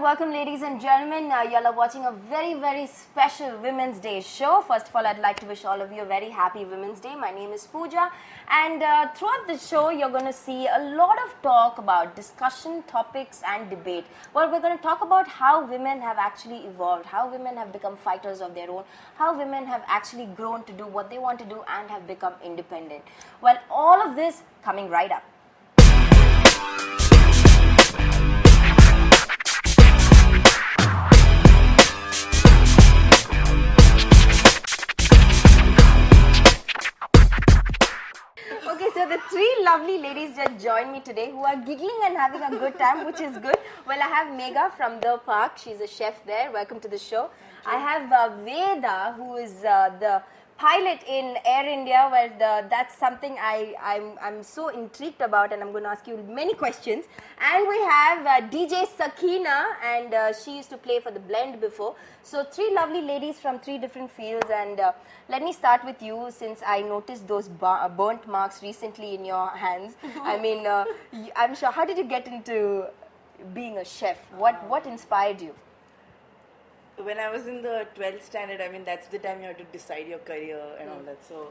welcome ladies and gentlemen. Y'all are watching a very special Women's Day show. First of all, I'd like to wish all of you a very happy Women's Day. My name is Pooja, and throughout the show you're going to see a lot of talk about discussion, topics and debate. Well, we're going to talk about how women have actually evolved, how women have become fighters of their own, how women have actually grown to do what they want to do and have become independent. Well, all of this coming right up. So the three lovely ladies just joined me today who are giggling and having a good time, which is good. Well, I have Megha from The Park. She's a chef there. Welcome to the show. I have Veda, who is the pilot in Air India. Well, that's something I'm so intrigued about, and I'm going to ask you many questions. And we have DJ Sakina, and she used to play for the Blend before. So three lovely ladies from three different fields, and let me start with you, since I noticed those burnt marks recently in your hands. I mean, I'm sure, how did you get into being a chef? What inspired you? When I was in the 12th standard, I mean, that's the time you have to decide your career and all that. So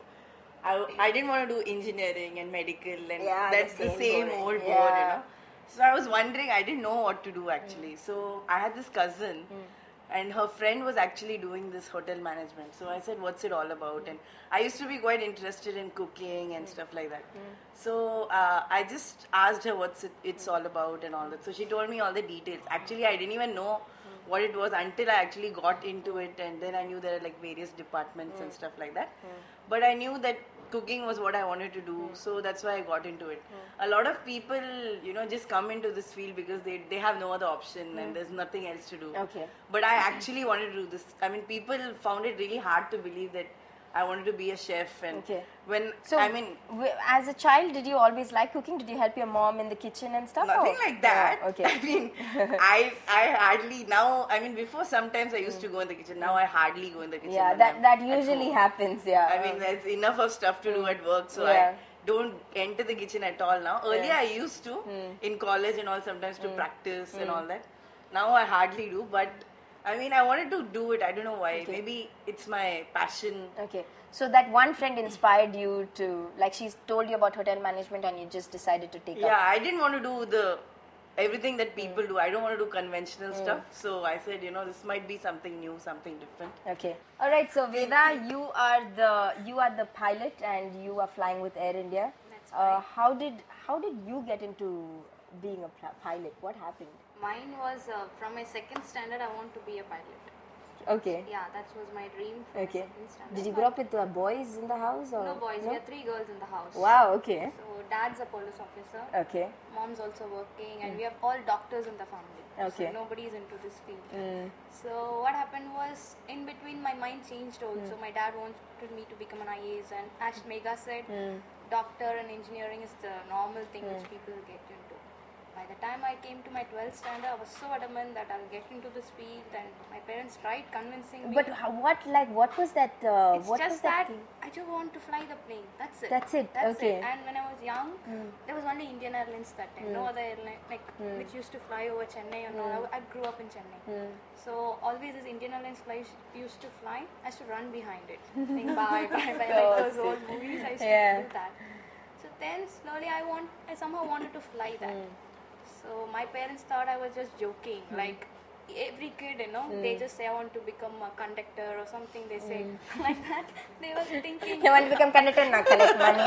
I didn't want to do engineering and medical, and that's the same old board, you know. So I was wondering, I didn't know what to do actually. So I had this cousin, and her friend was actually doing this hotel management. So I said, what's it all about? And I used to be quite interested in cooking and stuff like that. So I just asked her what's it's all about and all that. So she told me all the details. Actually, I didn't even know what it was until I actually got into it, and then I knew there are like various departments and stuff like that. But I knew that cooking was what I wanted to do, so that's why I got into it. A lot of people, you know, just come into this field because they have no other option and there's nothing else to do. Okay. But I actually wanted to do this. I mean, people found it really hard to believe that I wanted to be a chef, and as a child, did you always like cooking? Did you help your mom in the kitchen and stuff? Nothing like that. Yeah, okay. I mean, I hardly now. I mean, before sometimes I used to go in the kitchen. Now I hardly go in the kitchen. Yeah, that usually happens. Yeah. I mean, there's enough of stuff to do at work, so I don't enter the kitchen at all now. Earlier I used to in college and all, sometimes to practice and all that. Now I hardly do, but I mean, I wanted to do it. I don't know why. Okay. Maybe it's my passion. Okay. So that one friend inspired you to, like, she's told you about hotel management and you just decided to take up. Yeah, I didn't want to do everything that people do. I don't want to do conventional stuff. So I said, you know, this might be something new, something different. Okay. All right. So Veda, you are the pilot and you are flying with Air India. That's right. How did you get into being a pilot? What happened? Mine was from my second standard. I want to be a pilot. Okay. Yeah, that was my dream from my second standard. Did you grow up with boys in the house? Or? No boys. We are 3 girls in the house. Wow. Okay. So dad's a police officer. Okay. Mom's also working, and we have all doctors in the family. Okay. So nobody is into this field. So what happened was, in between, my mind changed also. My dad wanted me to become an IAS, and as Megha said, doctor and engineering is the normal thing which people get into. By the time I came to my 12th standard, I was so adamant that I'll get into this field, and my parents tried convincing me. But what was that? It's just that I just want to fly the plane. That's it. That's it. Okay. And when I was young, there was only Indian Airlines that time. No other airline which used to fly over Chennai and all. I grew up in Chennai. So always this Indian Airlines flight used to fly. I used to run behind it, saying bye, bye, bye, like those old movies. I used to do that. So then slowly I somehow wanted to fly that. So my parents thought I was just joking. Like every kid, you know, they just say I want to become a conductor or something. They say like that. They were thinking. You want to become conductor? Not collect money,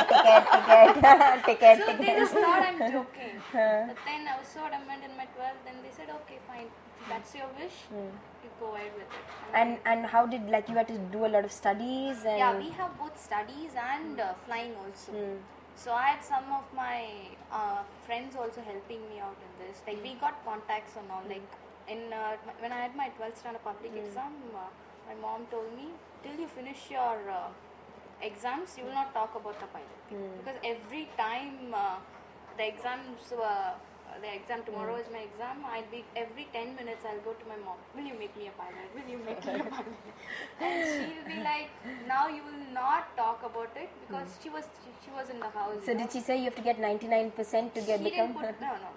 ticket. So they just thought I'm joking. But then I was so adamant in my 12th. Then they said, okay, fine. If that's your wish, you go ahead with it. And how did, like, you had to do a lot of studies? And yeah, we have both studies and flying also. So I had some of my friends also helping me out in this. Like we got contacts and all. Like when I had my 12th standard public exam, my mom told me, till you finish your exams, you will not talk about the pilot. Because every time the exam tomorrow is my exam, every 10 minutes I'll go to my mom, will you make me a pilot? Will you make me a pilot? And she'll be like, now you will not talk about it, because she was in the house. So did she say you have to get 99% to become? No.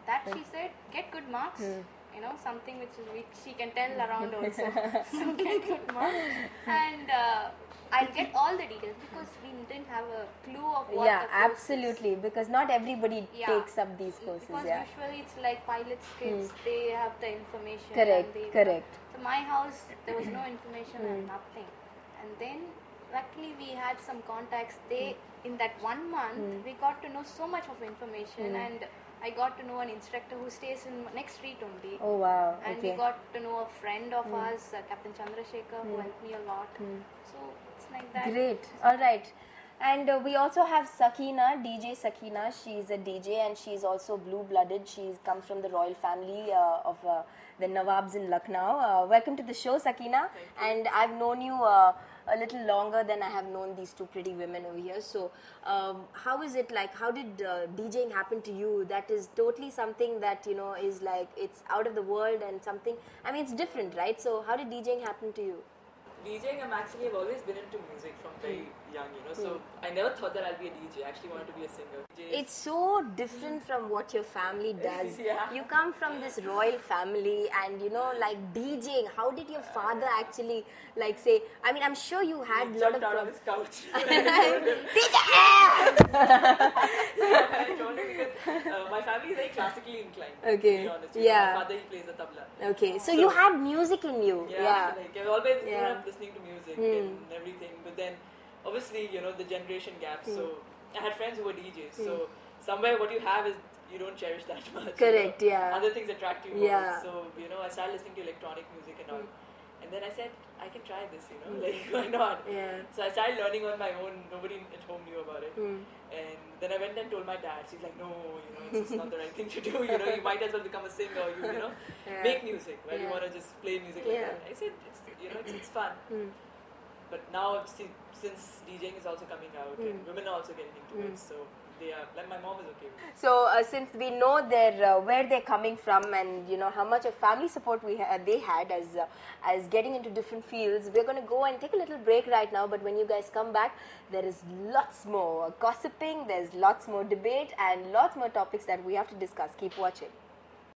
That she said, get good marks. something which she can tell around also. So get good marks. And I'll get all the details because we didn't have a clue of what the course absolutely, is. Because not everybody takes up these courses. Because usually it's like pilots kids, they have the information. Correct. So my house, there was no information and nothing. And then luckily we had some contacts. In that 1 month, we got to know so much of information, and I got to know an instructor who stays in next street only. Oh wow! And we got to know a friend of ours, Captain Chandrasekhar, who helped me a lot. So it's like that. Great. All right. And we also have Sakina, DJ Sakina. She's a DJ and she's also blue-blooded. She comes from the royal family of the Nawabs in Lucknow. Welcome to the show, Sakina. And I've known you a little longer than I have known these two pretty women over here. So how is it like, how did DJing happen to you? That is totally something that, is like, it's out of the world and something, I mean, it's different, right? So how did DJing happen to you? DJing, I've always been into music from very young, so I never thought that I'd be a DJ. I actually wanted to be a singer. It's so different from what your family does. You come from this royal family and, like DJing, how did your father actually, like say, I mean, I'm sure you had a lot of... out of his couch. DJ! I told him because my family is very classically inclined, to be honest. My father, he plays the tabla. Okay, so you had music in you. Like I've always grown up listening to music and everything, but then obviously, the generation gap, so I had friends who were DJs, so somewhere what you have is you don't cherish that much. Correct, Other things attract you more, so, I started listening to electronic music and all, and then I said, I can try this, like, why not? So I started learning on my own, nobody at home knew about it, and then I went and told my dad, he's like, no, it's just not the right thing to do, you might as well become a singer, make music, why do you want to just play music like that? I said, it's fun. But now, since DJing is also coming out, and women are also getting into it, so they are, like my mom is okay with it. So, since we know where they're coming from and, how much of family support they had as getting into different fields, we're going to go and take a little break right now, but when you guys come back, there is lots more gossiping, there's lots more debate and lots more topics that we have to discuss. Keep watching.